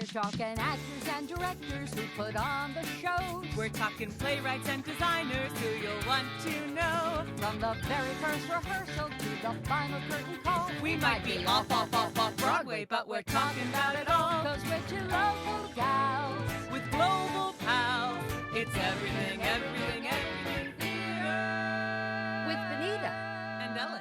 We're talking actors and directors who put on the shows. We're talking playwrights and designers who you'll want to know. From the very first rehearsal to the final curtain call. We might be off-Broadway, but we're talking about it all. 'Cause we're two local gals With global pals, it's everything, everything, everything theater. with Benita And Ellen.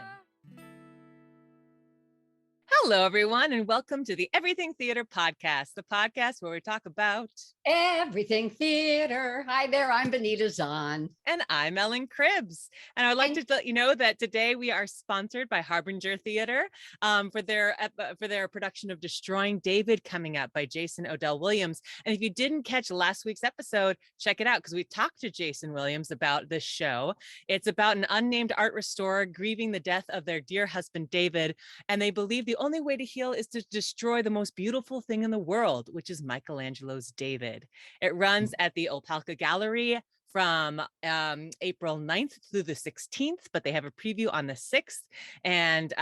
Hello, everyone, and welcome to the Everything Theater Podcast, the podcast where we talk about... everything theater. Hi there, I'm Benita Zahn. And I'm Ellen Cribbs. And I would like to let you know that today we are sponsored by Harbinger Theater for their production of Destroying David coming up by Jason Odell Williams. And if you didn't catch last week's episode, check it out because we talked to Jason Williams about this show. It's about an unnamed art restorer grieving the death of their dear husband, David. And they believe the only way to heal is to destroy the most beautiful thing in the world, which is Michelangelo's David. It runs at the Opalka Gallery from April 9th through the 16th, but they have a preview on the 6th, and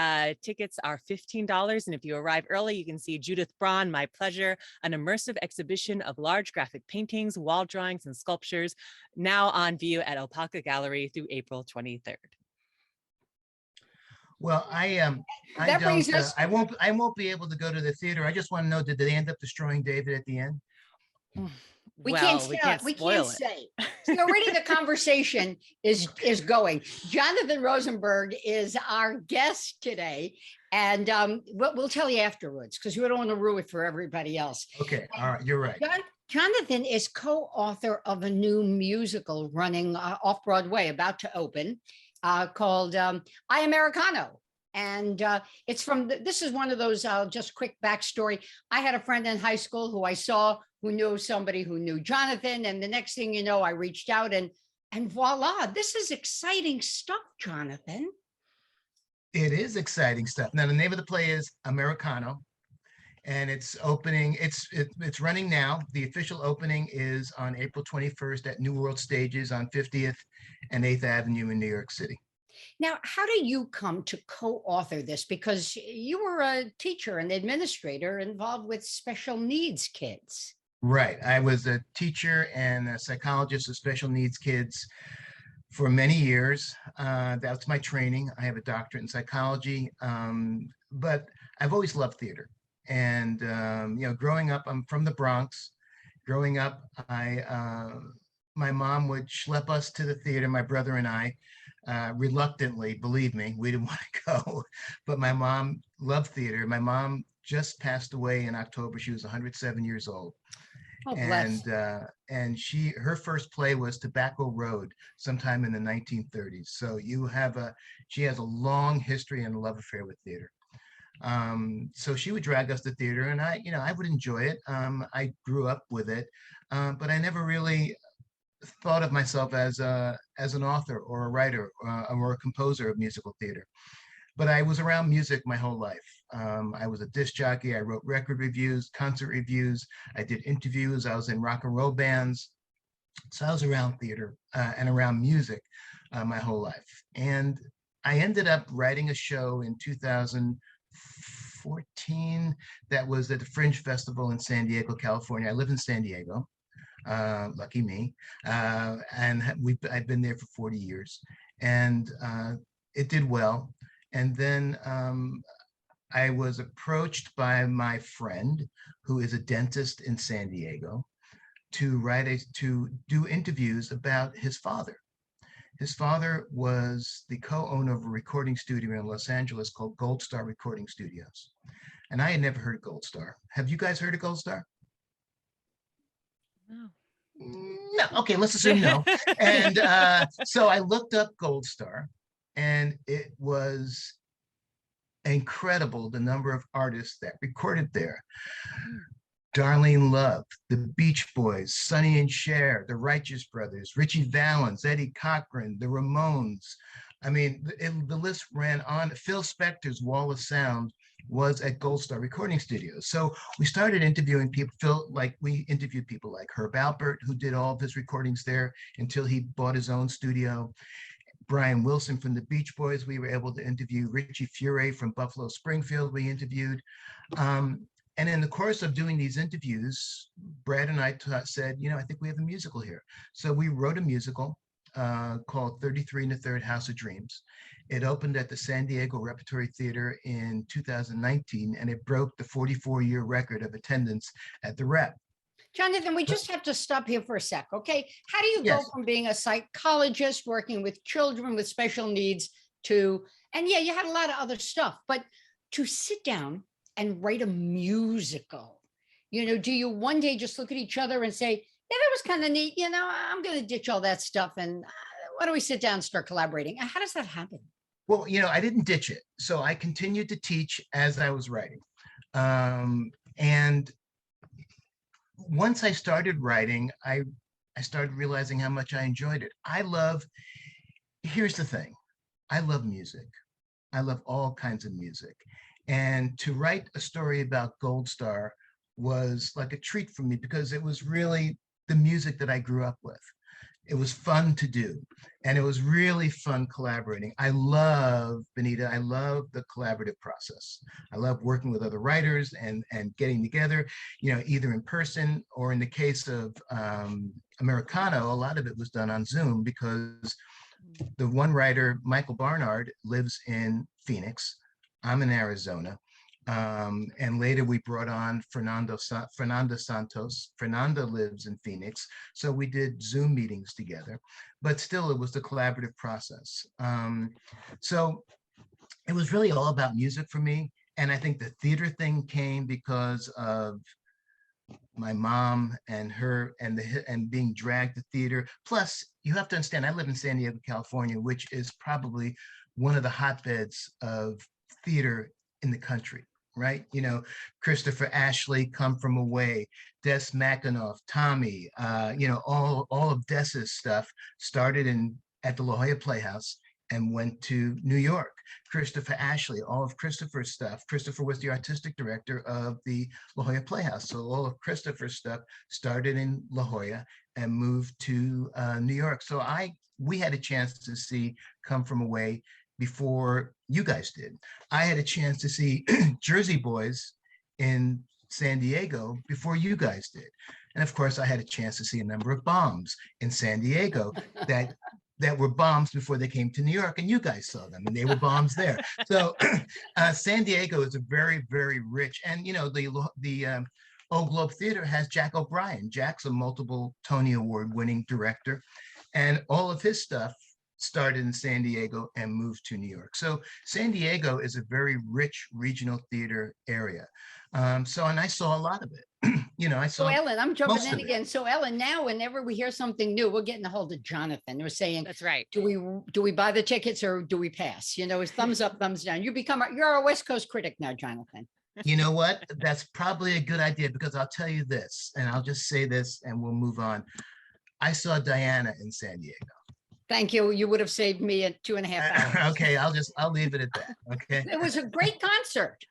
tickets are $15. And if you arrive early, you can see Judith Braun, My Pleasure, an immersive exhibition of large graphic paintings, wall drawings, and sculptures, now on view at Opalka Gallery through April 23rd. Well, I won't be able to go to the theater. I just want to know, did they end up destroying David at the end? We can't say. So already the conversation is going. Jonathan Rosenberg is our guest today, and we'll tell you afterwards because we don't want to ruin it for everybody else. Okay, all right, you're right. Jonathan is co-author of a new musical running off-Broadway, about to open, called Americano. And it's from, this is one of those, just quick backstory. I had a friend in high school who I saw who knew somebody who knew Jonathan. And the next thing you know, I reached out and voila, this is exciting stuff, Jonathan. It is exciting stuff. Now, the name of the play is Americano, and it's opening, it's running now. The official opening is on April 21st at New World Stages on 50th and 8th Avenue in New York City. Now, how do you come to co-author this? Because you were a teacher and administrator involved with special needs kids. Right. I was a teacher and a psychologist of special needs kids for many years. That's my training. I have a doctorate in psychology, but I've always loved theater. And, growing up, I'm from the Bronx. Growing up, my mom would schlep us to the theater, my brother and I, reluctantly, believe me, we didn't want to go, but my mom loved theater. My mom just passed away in October. She was 107 years old. Oh, bless. And her first play was Tobacco Road sometime in the 1930s. So she has a long history and a love affair with theater. So she would drag us to theater, and I would enjoy it. I grew up with it, but I never really thought of myself as an author or a writer or a composer of musical theater. But I was around music my whole life. I was a disc jockey. I wrote record reviews, concert reviews. I did interviews. I was in rock and roll bands. So I was around theater and around music my whole life. And I ended up writing a show in 2014 that was at the Fringe Festival in San Diego, California. I live in San Diego. Lucky me. And I've been there for 40 years, and it did well. And then I was approached by my friend, who is a dentist in San Diego, to do interviews about his father. His father was the co-owner of a recording studio in Los Angeles called Gold Star Recording Studios. And I had never heard of Gold Star. Have you guys heard of Gold Star? No. Okay, let's assume no. And so I looked up Gold Star, and it was incredible the number of artists that recorded there. Darlene Love, the Beach Boys, Sonny and Cher, the Righteous Brothers, Richie Valens, Eddie Cochran, the Ramones. I mean, the list ran on. Phil Spector's Wall of Sound was at Gold Star Recording Studios. So we started interviewing people, we interviewed people like Herb Alpert, who did all of his recordings there until he bought his own studio. Brian Wilson from the Beach Boys, we were able to interview. Richie Furay from Buffalo Springfield, we interviewed. And in the course of doing these interviews, Brad and I said, I think we have a musical here. So we wrote a musical called 33 and a Third House of Dreams. It opened at the San Diego Repertory Theater in 2019, and it broke the 44-year record of attendance at the Rep. Jonathan, we just have to stop here for a sec, okay? How do you go Yes. from being a psychologist working with children with special needs to, and yeah, you had a lot of other stuff, but to sit down and write a musical, do you one day just look at each other and say, yeah, that was kind of neat, I'm going to ditch all that stuff and why don't we sit down and start collaborating? How does that happen? Well, I didn't ditch it. So I continued to teach as I was writing. And once I started writing, I started realizing how much I enjoyed it. Here's the thing. I love music. I love all kinds of music. And to write a story about Gold Star was like a treat for me because it was really the music that I grew up with. It was fun to do. And it was really fun collaborating. I love, Benita, I love the collaborative process. I love working with other writers and getting together, either in person or in the case of Americano, a lot of it was done on Zoom because the one writer, Michael Barnard, lives in Phoenix. I'm in Arizona. And later we brought on Fernanda Santos. Fernanda lives in Phoenix. So we did Zoom meetings together, but still it was the collaborative process. So it was really all about music for me. And I think the theater thing came because of my mom and her and being dragged to theater. Plus, you have to understand, I live in San Diego, California, which is probably one of the hotbeds of theater in the country, right? Christopher Ashley, Come From Away, Des McAnuff, Tommy, all of Des's stuff started at the La Jolla Playhouse and went to New York. Christopher Ashley, all of Christopher's stuff. Christopher was the artistic director of the La Jolla Playhouse. So all of Christopher's stuff started in La Jolla and moved to New York. So we had a chance to see Come From Away before you guys did. I had a chance to see Jersey Boys in San Diego before you guys did. And of course, I had a chance to see a number of bombs in San Diego that were bombs before they came to New York, and you guys saw them, and they were bombs there. So San Diego is a very, very rich, and the Old Globe Theater has Jack O'Brien. Jack's a multiple Tony Award winning director, and all of his stuff started in San Diego and moved to New York. So San Diego is a very rich regional theater area. And I saw a lot of it. I saw. So Ellen, I'm jumping most in of it. again. So Ellen, now whenever we hear something new, we're getting a hold of Jonathan. We're saying, That's right. do we buy the tickets or do we pass? It's thumbs up, thumbs down. You're our West Coast critic now, Jonathan. You know what? That's probably a good idea because I'll tell you this, and I'll just say this and we'll move on. I saw Diana in San Diego. Thank you. You would have saved me at 2.5 hours. Okay, I'll leave it at that. Okay. It was a great concert.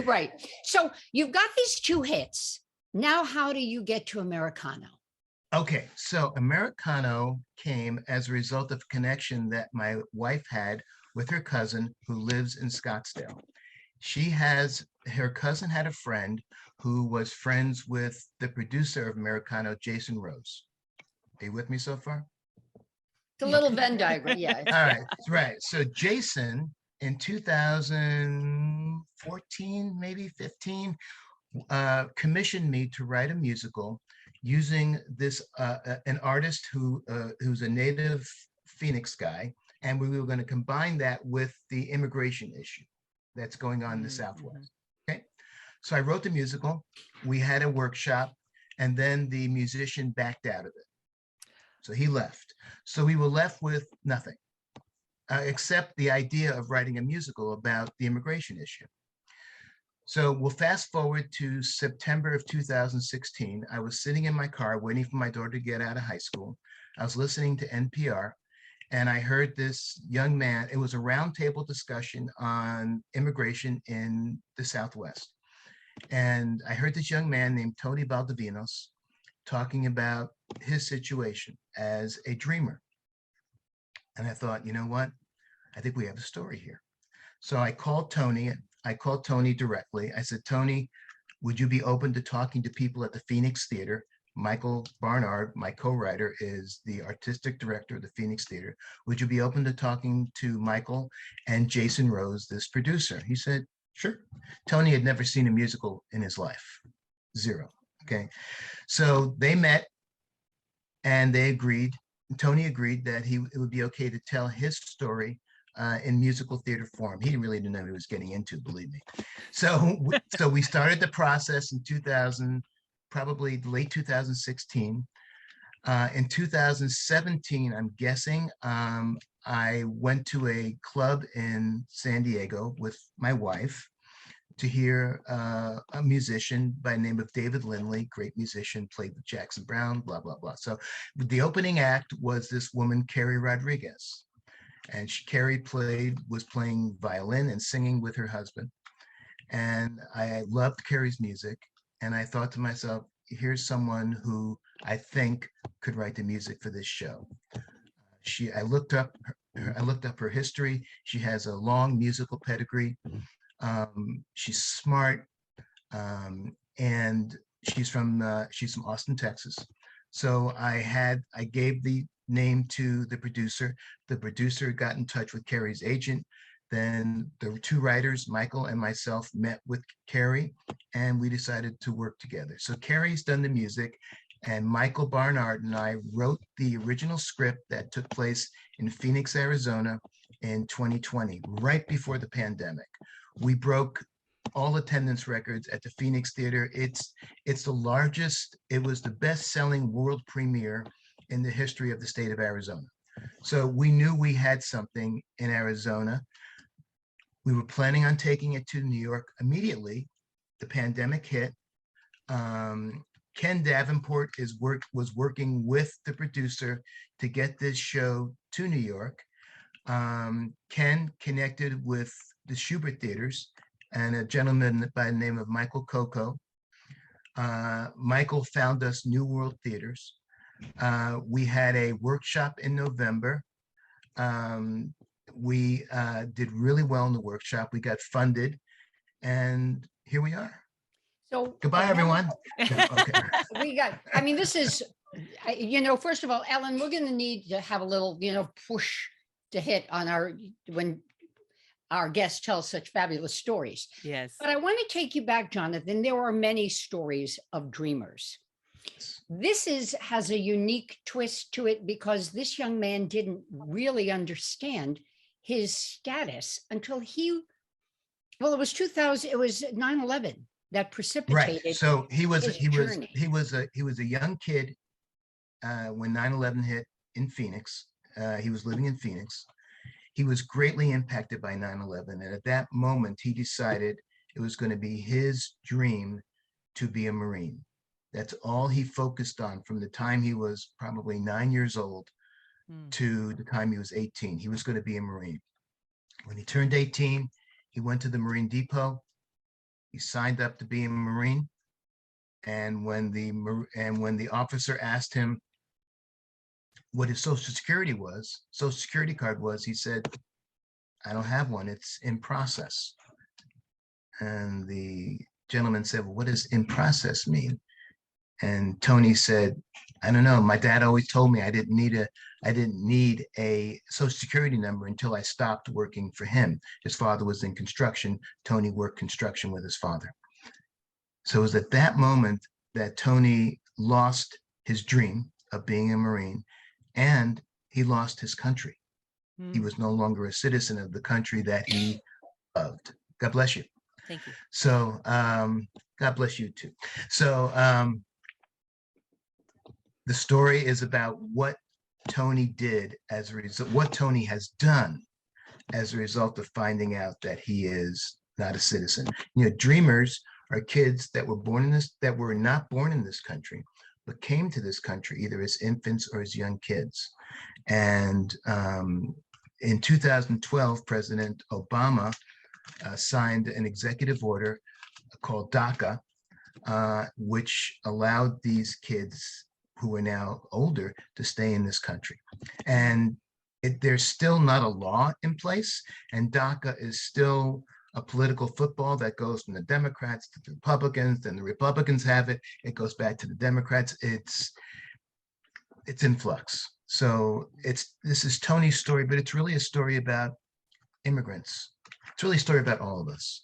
Right. So you've got these two hits. Now, how do you get to Americano? Okay, so Americano came as a result of a connection that my wife had with her cousin who lives in Scottsdale. Her cousin had a friend who was friends with the producer of Americano, Jason Rose. Are you with me so far? It's a little Venn diagram. Yeah. All right. So Jason in 2014, maybe 15, commissioned me to write a musical using an artist who's a native Phoenix guy, and we were going to combine that with the immigration issue that's going on in the Southwest. Okay, so I wrote the musical. We had a workshop, and then the musician backed out of it. So he left. So we were left with nothing, except the idea of writing a musical about the immigration issue. So we'll fast forward to September of 2016. I was sitting in my car waiting for my daughter to get out of high school. I was listening to NPR, and I heard this young man. It was a roundtable discussion on immigration in the Southwest. And I heard this young man named Tony Valdovinos talking about his situation as a dreamer. And I thought, you know what? I think we have a story here. So I called Tony I called Tony directly. I said, Tony, would you be open to talking to people at the Phoenix Theater? Michael Barnard, my co-writer, is the artistic director of the Phoenix Theater. Would you be open to talking to Michael and Jason Rose, this producer? He said, sure. Tony had never seen a musical in his life, zero. Okay. So they met and they agreed. Tony agreed that it would be okay to tell his story in musical theater form. He really didn't know what he was getting into, believe me. So we started the process in 2000, probably late 2016. In 2017, I'm guessing, I went to a club in San Diego with my wife to hear a musician by the name of David Lindley, great musician, played with Jackson Browne, blah, blah, blah. So the opening act was this woman, Carrie Rodriguez. And Carrie was playing violin and singing with her husband. And I loved Carrie's music. And I thought to myself, here's someone who I think could write the music for this show. I looked up her history. She has a long musical pedigree. She's smart, and she's from Austin, Texas. So I gave the name to the producer. The producer got in touch with Carrie's agent. Then the two writers, Michael and myself, met with Carrie, and we decided to work together. So Carrie's done the music, and Michael Barnard and I wrote the original script that took place in Phoenix, Arizona in 2020, right before the pandemic. We broke all attendance records at the Phoenix Theater. It's the largest, it was the best-selling world premiere in the history of the state of Arizona. So we knew we had something in Arizona. We were planning on taking it to New York immediately. The pandemic hit. Ken Davenport was working with the producer to get this show to New York. Ken connected with the Schubert Theaters and a gentleman by the name of Michael Coco. Michael found us New World Theaters. We had a workshop in November. We did really well in the workshop. We got funded, and here we are. So goodbye, everyone. Okay. I mean, this is, first of all, Ellen, we're going to need to have a little, push to hit on when our guests tell such fabulous stories. Yes. But I want to take you back, Jonathan. There are many stories of dreamers. This has a unique twist to it because this young man didn't really understand his status until it was 2000, it was 9/11 that precipitated. Right. So he was a young kid when 9/11 hit in Phoenix. He was living in Phoenix. He was greatly impacted by 9/11. And at that moment, he decided it was going to be his dream to be a Marine. That's all he focused on from the time he was probably 9 years old to the time he was 18. He was going to be a Marine. When he turned 18, he went to the Marine Depot. He signed up to be a Marine. And when the officer asked him what his social security card was, he said, I don't have one, it's in process. And the gentleman said, well, what does in process mean? And Tony said, I don't know. My dad always told me I didn't need a social security number until I stopped working for him. His father was in construction. Tony worked construction with his father. So it was at that moment that Tony lost his dream of being a Marine, and he lost his country. He was no longer a citizen of the country that he loved. God bless you. Thank you. So God bless you too. So the story is about what Tony did as a result, what Tony has done as a result of finding out that he is not a citizen. Dreamers are kids that were not born in this country, but came to this country either as infants or as young kids. And in 2012, President Obama signed an executive order called DACA, which allowed these kids who are now older to stay in this country. And there's still not a law in place, and DACA is still a political football that goes from the Democrats to the Republicans, then the Republicans have it, it goes back to the Democrats. It's in flux. So this is Tony's story, but it's really a story about immigrants. It's really a story about all of us.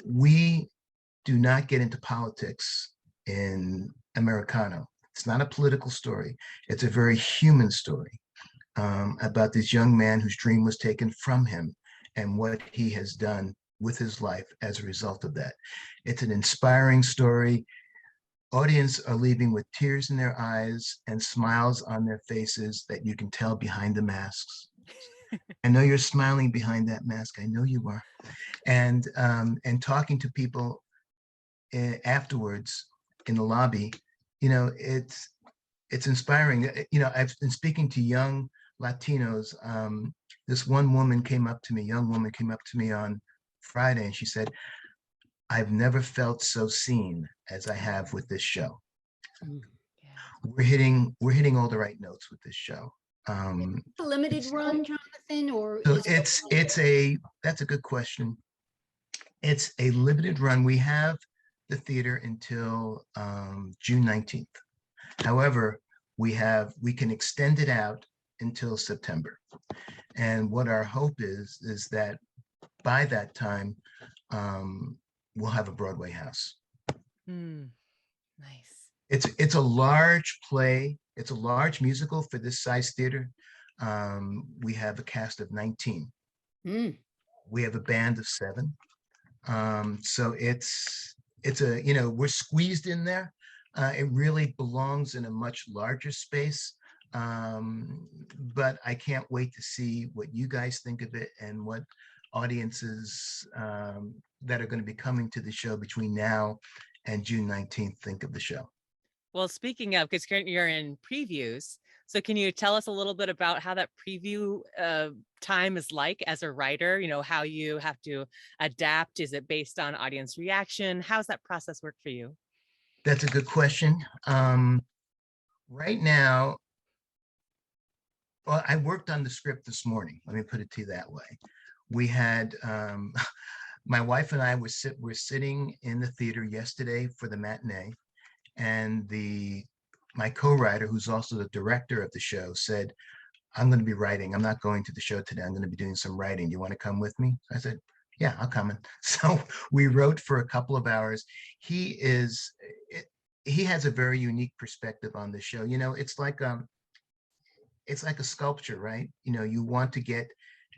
We do not get into politics in Americano. It's not a political story. It's a very human story about this young man whose dream was taken from him and what he has done with his life as a result of that. It's an inspiring story. Audience are leaving with tears in their eyes and smiles on their faces that you can tell behind the masks. I know you're smiling behind that mask. I know you are. And talking to people afterwards in the lobby, it's inspiring. I've been speaking to young Latinos. This one woman came up to me, young woman came up to me on Friday, and she said, "I've never felt so seen as I have with this show." We're hitting all the right notes with this show. A limited run, Jonathan, or so that's a good question. It's a limited run. We have the theater until June 19th. However, we can extend it out until September. And what our hope is that by that time, we'll have a Broadway house. Nice. It's a large play. It's a large musical for this size theater. We have a cast of 19. We have a band of 7. So it's we're squeezed in there. It really belongs in a much larger space. But I can't wait to see what you guys think of it and what audiences that are going to be coming to the show between now and June 19th think of the show. Well, speaking of, because you're in previews, so can you tell us a little bit about how that preview time is like as a writer? How you have to adapt? Is it based on audience reaction? How's that process work for you? That's a good question. Right now, well, I worked on the script this morning. Let me put it to you that way. We had my wife and I were sitting in the theater yesterday for the matinee, and my co-writer, who's also the director of the show, said, "I'm going to be writing. I'm not going to the show today. I'm going to be doing some writing. Do you want to come with me?" I said, "Yeah, I'll come." So we wrote for a couple of hours. He has a very unique perspective on the show. It's like a sculpture, right? You want to get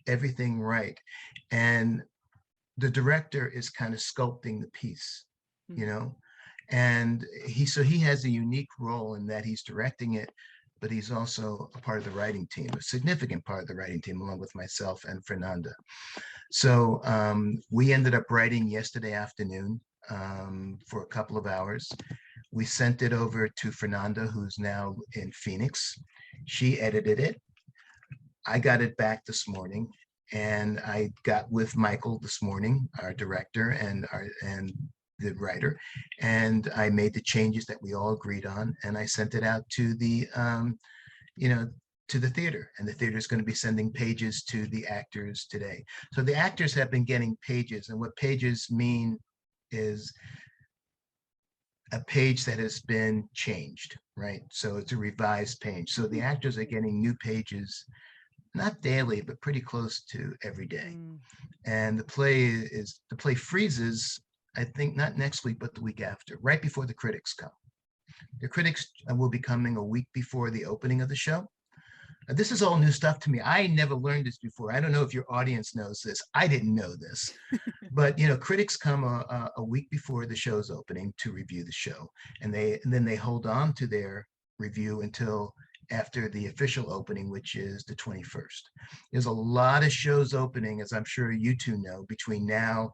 everything right, and the director is kind of sculpting the piece, and he has a unique role in that he's directing it, but he's also a part of the writing team, a significant part of the writing team, along with myself and Fernanda. So we ended up writing yesterday afternoon for a couple of hours. We sent it over to Fernanda, who's now in Phoenix. She edited it. I got it back this morning, and I got with Michael this morning, our director and the writer, and I made the changes that we all agreed on, and I sent it out to the to the theater, and the theater is going to be sending pages to the actors today. So the actors have been getting pages, and what pages mean is a page that has been changed, right? So it's a revised page. So the actors are getting new pages, not daily, but pretty close to every day. And the play freezes, I think, not next week, but the week after, right before the critics come. The critics will be coming a week before the opening of the show. This is all new stuff to me. I never learned this before. I don't know if your audience knows this. I didn't know this. But critics come a week before the show's opening to review the show, and then they hold on to their review until after the official opening, which is the 21st. There's a lot of shows opening, as I'm sure you two know, between now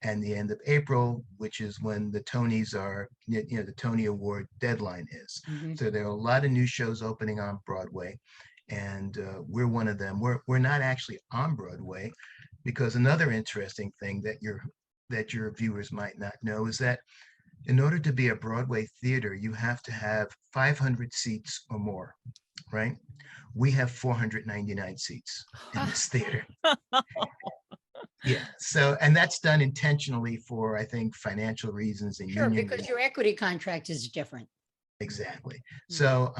and the end of April, which is when the Tonys are, the Tony Award deadline is. So there are a lot of new shows opening on Broadway, and we're one of them. We're not actually on Broadway, because another interesting thing that your viewers might not know is that in order to be a Broadway theater, you have to have 500 seats or more, right? We have 499 seats in this theater. Yeah, So, and that's done intentionally for, I think, financial reasons and Sure, union because reasons. your equity contract is different. Exactly. Mm. So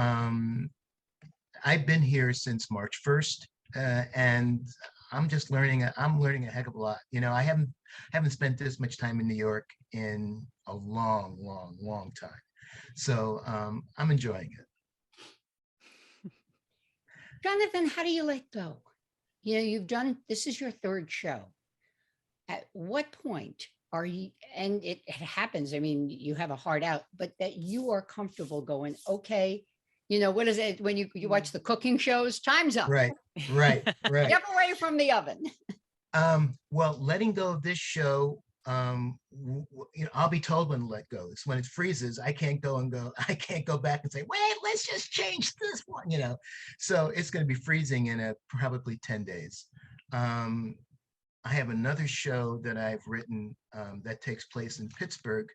I've been here since March 1st, and I'm just learning. I'm learning a heck of a lot. You know, I haven't spent this much time in New York in a long, long, long time. So I'm enjoying it. Jonathan, how do you let go? You know, you've done, this is your third show. At what point are you, and it happens, I mean, you have a heart out, but that you are comfortable going, okay, you know, what is it when you watch the cooking shows? Time's up. Right, right, right. Step away from the oven. Well, letting go of this show, you know, I'll be told when to let go. It's when it freezes. I can't I can't go back and say, wait, let's just change this one, you know. So it's going to be freezing in probably 10 days. I have another show that I've written that takes place in Pittsburgh,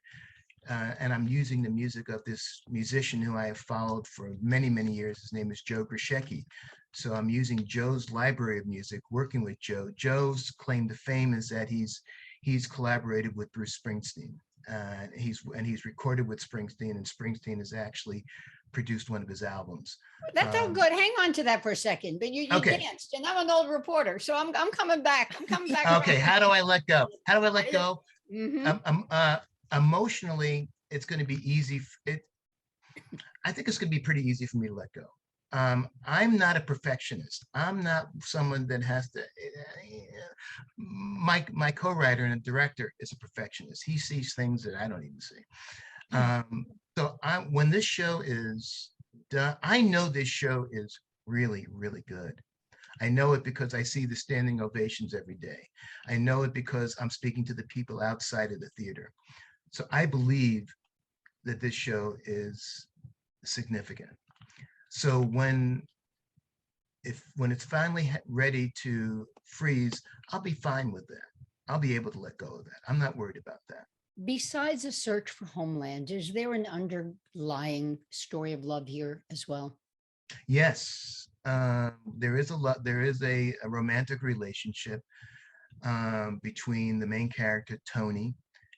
and I'm using the music of this musician who I have followed for many, many years. His name is Joe Grishecki. So I'm using Joe's library of music, working with Joe. Joe's claim to fame is that he's collaborated with Bruce Springsteen. He's recorded with Springsteen, and Springsteen has actually produced one of his albums. That's all good. Hang on to that for a second. But you Okay. danced, and I'm an old reporter, so I'm coming back. I'm coming back. Okay, how do I let go? How do I let go? Mhm. Emotionally, it's going to be easy. I think it's going to be pretty easy for me to let go. I'm not a perfectionist. I'm not someone that has to. My co-writer and director is a perfectionist. He sees things that I don't even see. So when this show is done, I know this show is really, really good. I know it because I see the standing ovations every day. I know it because I'm speaking to the people outside of the theater. So I believe that this show is significant. So when it's finally ready to freeze, I'll be fine with that. I'll be able to let go of that. I'm not worried about that. Besides a search for homeland, is there an underlying story of love here as well? Yes, there is a romantic relationship between the main character, Tony,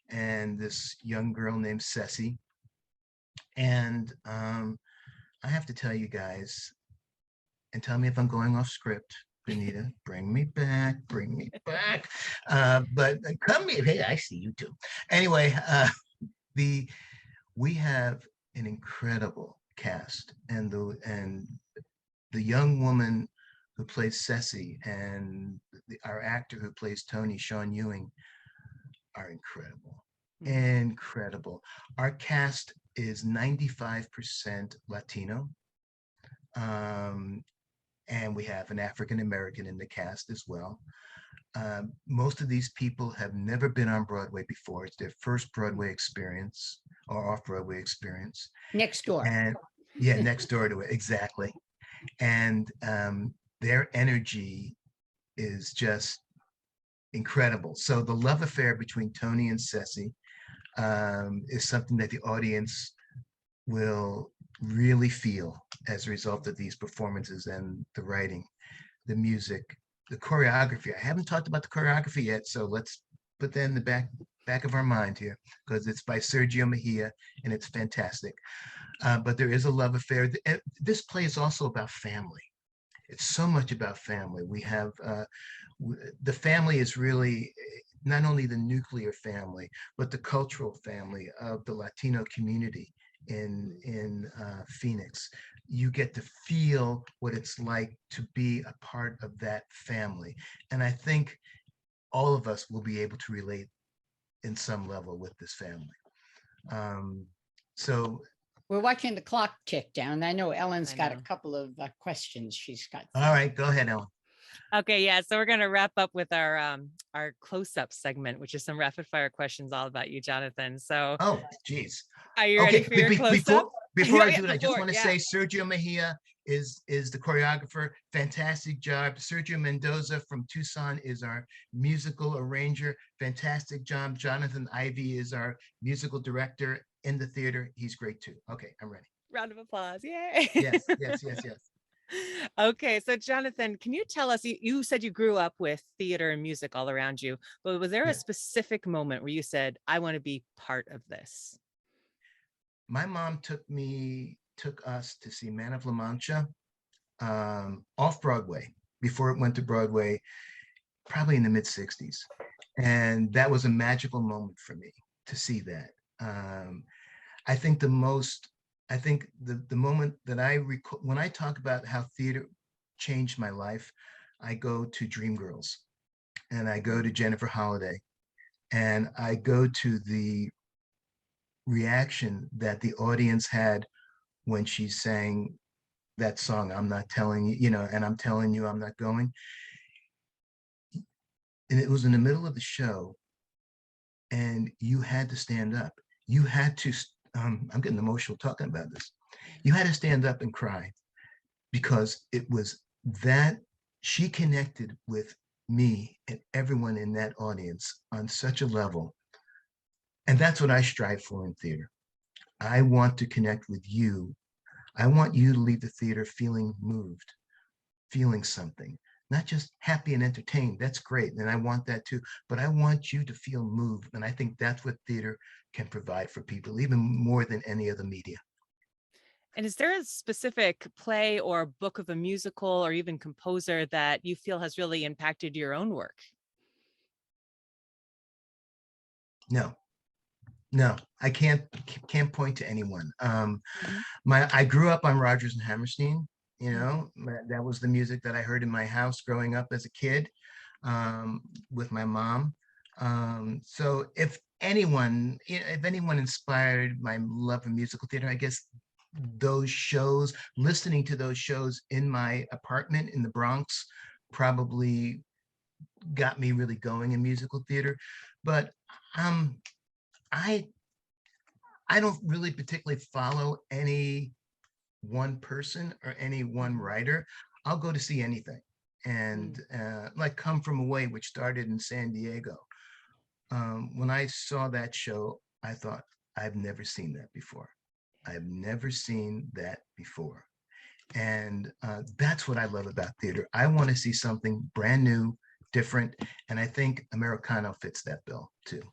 and this young girl named Ceci. And I have to tell you guys, and tell me if I'm going off script, Benita, bring me back, bring me back. But come here, hey, I see you too. Anyway, we have an incredible cast, and the young woman who plays Ceci and our actor who plays Tony, Sean Ewing, are incredible. Incredible. Our cast is 95% Latino. And we have an African American in the cast as well. Most of these people have never been on Broadway before. It's their first Broadway experience or off-Broadway experience. Next door. And yeah, next door to it, exactly. And their energy is just incredible. So the love affair between Tony and Ceci is something that the audience will really feel as a result of these performances and the writing, the music, the choreography. I haven't talked about the choreography yet, so let's put that in the back of our mind here, because it's by Sergio Mejia and it's fantastic. But there is a love affair. This play is also about family. It's so much about family. We have the family is really not only the nuclear family, but the cultural family of the Latino community in Phoenix. You get to feel what it's like to be a part of that family. And I think all of us will be able to relate in some level with this family. So we're watching the clock tick down. I know Ellen's got a know. couple of questions she's got. All right, go ahead, Ellen. Okay, yeah. So we're gonna wrap up with our close-up segment, which is some rapid fire questions all about you, Jonathan. So oh, geez. Are you ready for your close-up? Before I do it, I just want to say Sergio Mejia is the choreographer. Fantastic job. Sergio Mendoza from Tucson is our musical arranger. Fantastic job. Jonathan Ivey is our musical director in the theater. He's great too. Okay, I'm ready. Round of applause. Yay. Yes. Okay, so Jonathan, can you tell us, you said you grew up with theater and music all around you, but was there a Yeah. specific moment where you said, I want to be part of this? My mom took us to see Man of La Mancha off Broadway before it went to Broadway, probably in the mid 60s. And that was a magical moment for me to see that. Um, I think the moment that I recall when I talk about how theater changed my life, I go to Dreamgirls and I go to Jennifer Holliday and I go to the reaction that the audience had when she sang that song, I'm not telling you, and I'm telling you I'm not going. And it was in the middle of the show and you had to stand up. You had to, I'm getting emotional talking about this. You had to stand up and cry because it was that she connected with me and everyone in that audience on such a level. And that's what I strive for in theater. I want to connect with you. I want you to leave the theater feeling moved, feeling something, not just happy and entertained. That's great. And I want that too. But I want you to feel moved. And I think that's what theater can provide for people, even more than any other media. And is there a specific play or book of a musical or even composer that you feel has really impacted your own work? No, no, I can't point to anyone. Mhm. I grew up on Rodgers and Hammerstein. Mhm. That was the music that I heard in my house growing up as a kid, with my mom. So if anyone inspired my love of musical theater, I guess those shows, listening to those shows in my apartment in the Bronx, probably got me really going in musical theater. But um, I I don't really particularly follow any one person or any one Mhm. writer. I'll go to see anything. And Mm. like Come From Away, which started in San Diego. When I saw that show, I thought, I've never seen that before. I've never seen that before. And that's what I love about theater. I want to see something brand new, different. And I think Americano fits that bill too.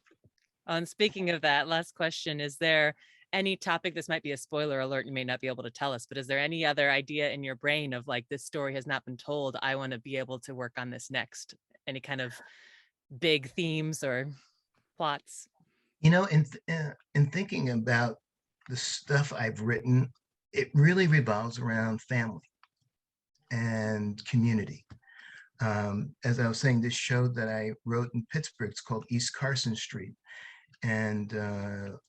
And speaking of that, last question, is there any topic, this might be a spoiler alert, you may not be able to tell us, but is there any other idea in your brain of like, this story has not been told, I want to be able to work on this next? Any kind of big themes or plots? In thinking about the stuff I've written, it really revolves around family and community. As I was saying, this show that I wrote in Pittsburgh, it's called East Carson Street. And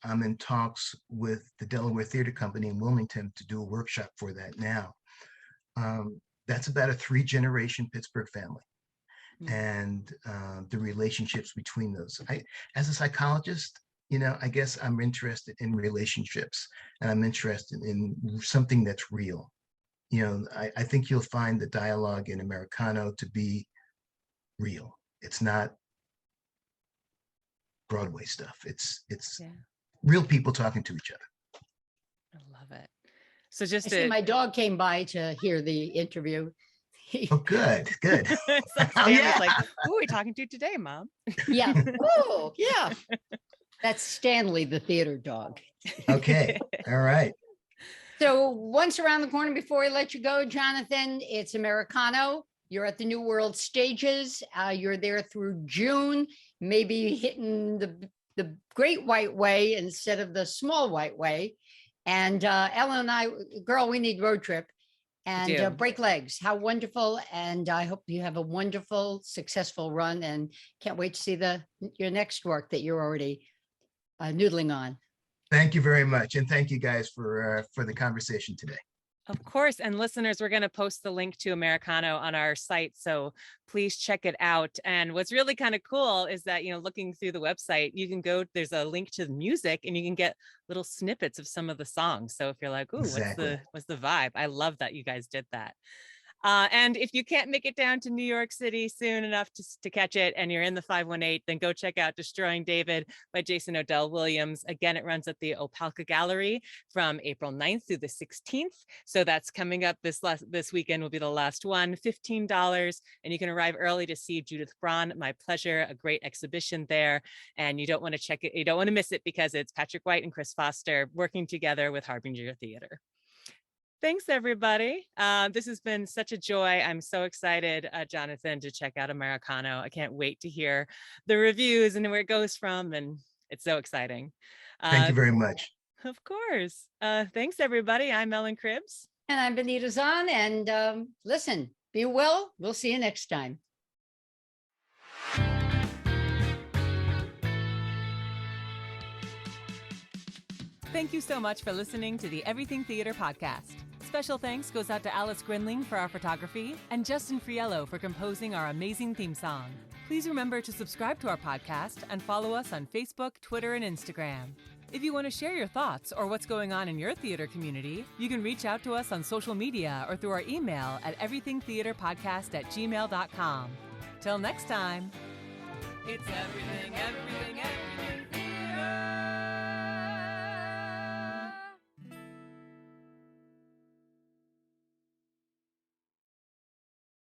I'm in talks with the Delaware Theater Company in Wilmington to do a workshop for that now. That's about a 3-generation Pittsburgh family Mm. and the relationships between those. As a psychologist, I guess I'm interested in relationships and I'm interested in something that's real. I think you'll find the dialogue in Americano to be real. It's not Broadway stuff. It's Yeah, real people talking to each other. I love it. So just I see to, my dog came by to hear the interview. Oh, good, good. it's like Oh, Stanley's yeah. like, who are we talking to today, Mom? Yeah. Oh, yeah. That's Stanley, the theater dog. Okay. All right. So once around the corner before we let you go, Jonathan, it's Americano. You're at the New World Stages. You're there through June, maybe hitting the Great White Way instead of the Small White Way. And Ellen and I, girl, we need road trip and Do. break legs. How wonderful. And I hope you have a wonderful, successful run and can't wait to see your next work that you're already noodling on. Thank you very much. And thank you guys for the conversation today. Of course. And listeners, we're going to post the link to Americano on our site. So please check it out. And what's really kind of cool is that, looking through the website, you can go, there's a link to the music and you can get little snippets of some of the songs. So if you're like, ooh, Exactly. what's the vibe? I love that you guys did that. And if you can't make it down to New York City soon enough to catch it and you're in the 518, then go check out Destroying David by Jason O'Dell Williams. Again, it runs at the Opelka Gallery from April 9th through the 16th. So that's coming up this weekend will be the last one, $15. And you can arrive early to see Judith Braun. My pleasure, a great exhibition there. And you don't want to check it, you don't want to miss it because it's Patrick White and Chris Foster working together with Harbinger Theater. Thanks, everybody. This has been such a joy. I'm so excited, Jonathan, to check out Americano. I can't wait to hear the reviews and where it goes from. And it's so exciting. Thank you very much. Of course. Thanks, everybody. I'm Ellen Cribbs. And I'm Benita Zahn. And listen, be well. We'll see you next time. Thank you so much for listening to the Everything Theater podcast. Special thanks goes out to Alice Grinling for our photography and Justin Friello for composing our amazing theme song. Please remember to subscribe to our podcast and follow us on Facebook, Twitter, and Instagram. If you want to share your thoughts or what's going on in your theater community, you can reach out to us on social media or through our email at everythingtheaterpodcast@gmail.com. Till next time, it's everything, everything.